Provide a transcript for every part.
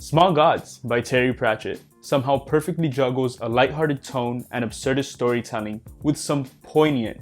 Small Gods by Terry Pratchett somehow perfectly juggles a lighthearted tone and absurdist storytelling with some poignant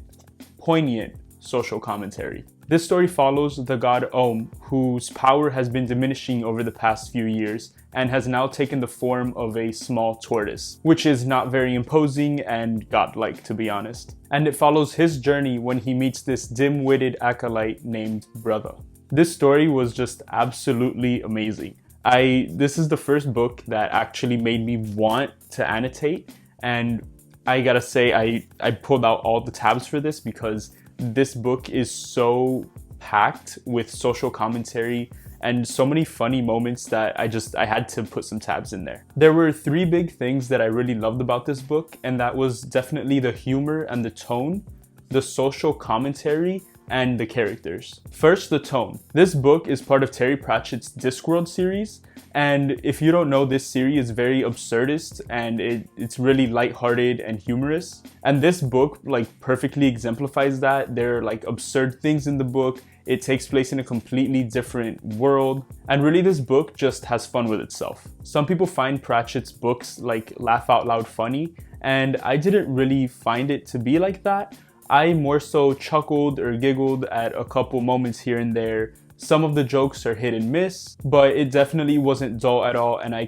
social commentary. This story follows the god Om, whose power has been diminishing over the past few years and has now taken the form of a small tortoise, which is not very imposing and godlike, to be honest. And it follows his journey when he meets this dim-witted acolyte named Brother. This story was just absolutely amazing. This is the first book that actually made me want to annotate, and I gotta say I pulled out all the tabs for this because this book is so packed with social commentary and so many funny moments that I had to put some tabs in there. There were three big things that I really loved about this book, and that was definitely the humor and the tone, the social commentary, and the characters. First, the tone. This book is part of Terry Pratchett's Discworld series, and if you don't know, this series is very absurdist and it's really lighthearted and humorous. And this book perfectly exemplifies that. There are absurd things in the book. It takes place in a completely different world, and really this book just has fun with itself. Some people find Pratchett's books laugh out loud funny, and I didn't really find it to be like that. I more so chuckled or giggled at a couple moments here and there. Some of the jokes are hit and miss, but it definitely wasn't dull at all, and I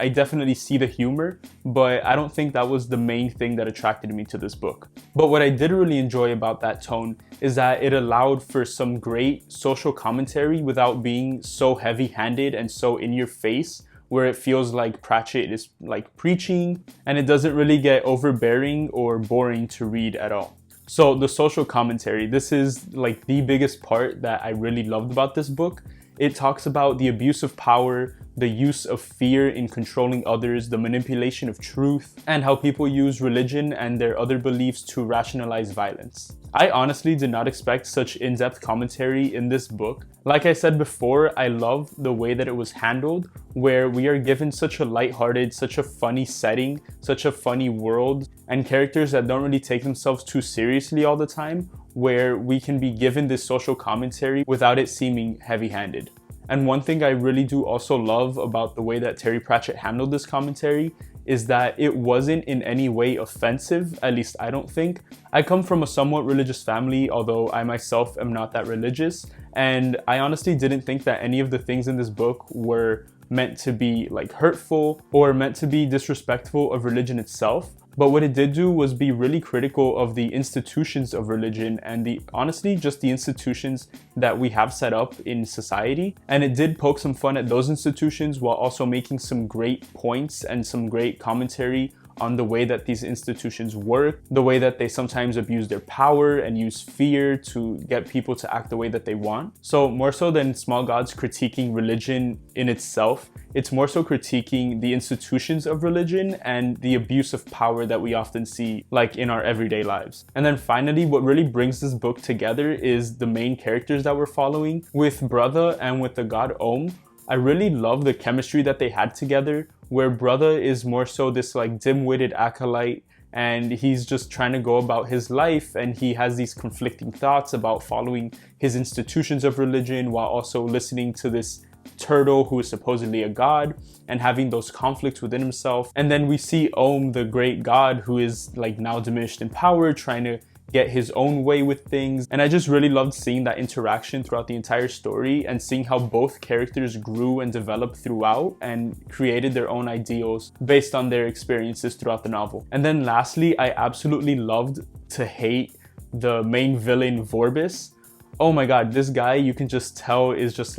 definitely see the humor, but I don't think that was the main thing that attracted me to this book. But what I did really enjoy about that tone is that it allowed for some great social commentary without being so heavy-handed and so in your face, where it feels like Pratchett is preaching, and it doesn't really get overbearing or boring to read at all. So the social commentary, this is the biggest part that I really loved about this book. It talks about the abuse of power, the use of fear in controlling others, the manipulation of truth, and how people use religion and their other beliefs to rationalize violence. I honestly did not expect such in-depth commentary in this book. Like I said before, I love the way that it was handled, where we are given such a lighthearted, such a funny setting, such a funny world, and characters that don't really take themselves too seriously all the time, where we can be given this social commentary without it seeming heavy-handed. And one thing I really do also love about the way that Terry Pratchett handled this commentary is that it wasn't in any way offensive, at least I don't think. I come from a somewhat religious family, although I myself am not that religious, and I honestly didn't think that any of the things in this book were meant to be hurtful or meant to be disrespectful of religion itself. But what it did do was be really critical of the institutions of religion and honestly just the institutions that we have set up in society. And it did poke some fun at those institutions while also making some great points and some great commentary on the way that these institutions work, the way that they sometimes abuse their power and use fear to get people to act the way that they want. So more so than Small Gods critiquing religion in itself, it's more so critiquing the institutions of religion and the abuse of power that we often see in our everyday lives. And then finally, what really brings this book together is the main characters that we're following. With Brother and with the god Om, I really love the chemistry that they had together, where Brother is more so this dim-witted acolyte, and he's just trying to go about his life, and he has these conflicting thoughts about following his institutions of religion while also listening to this turtle who is supposedly a god and having those conflicts within himself. And then we see Om, the great god, who is now diminished in power, trying to get his own way with things. And I just really loved seeing that interaction throughout the entire story and seeing how both characters grew and developed throughout and created their own ideals based on their experiences throughout the novel. And then lastly, I absolutely loved to hate the main villain, Vorbis. Oh my god, this guy, you can just tell, is just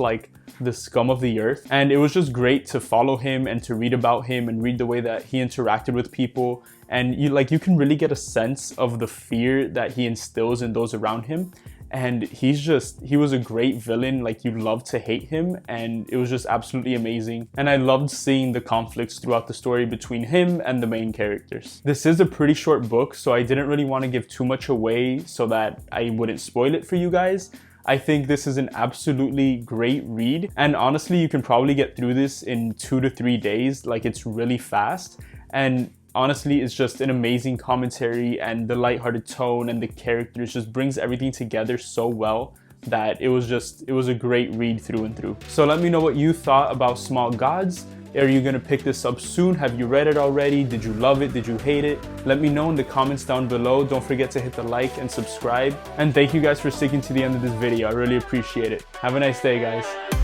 the scum of the earth. And it was just great to follow him and to read about him and read the way that he interacted with people. And you can really get a sense of the fear that he instills in those around him. And he was a great villain. You love to hate him, and it was just absolutely amazing. And I loved seeing the conflicts throughout the story between him and the main characters. This is a pretty short book, so I didn't really want to give too much away so that I wouldn't spoil it for you guys. I think this is an absolutely great read, and honestly, you can probably get through this in 2 to 3 days. It's really fast, and honestly, it's just an amazing commentary, and the lighthearted tone and the characters just brings everything together so well that it was a great read through and through. So let me know what you thought about Small Gods. Are you gonna pick this up soon? Have you read it already? Did you love it? Did you hate it? Let me know in the comments down below. Don't forget to hit the like and subscribe. And thank you guys for sticking to the end of this video. I really appreciate it. Have a nice day, guys.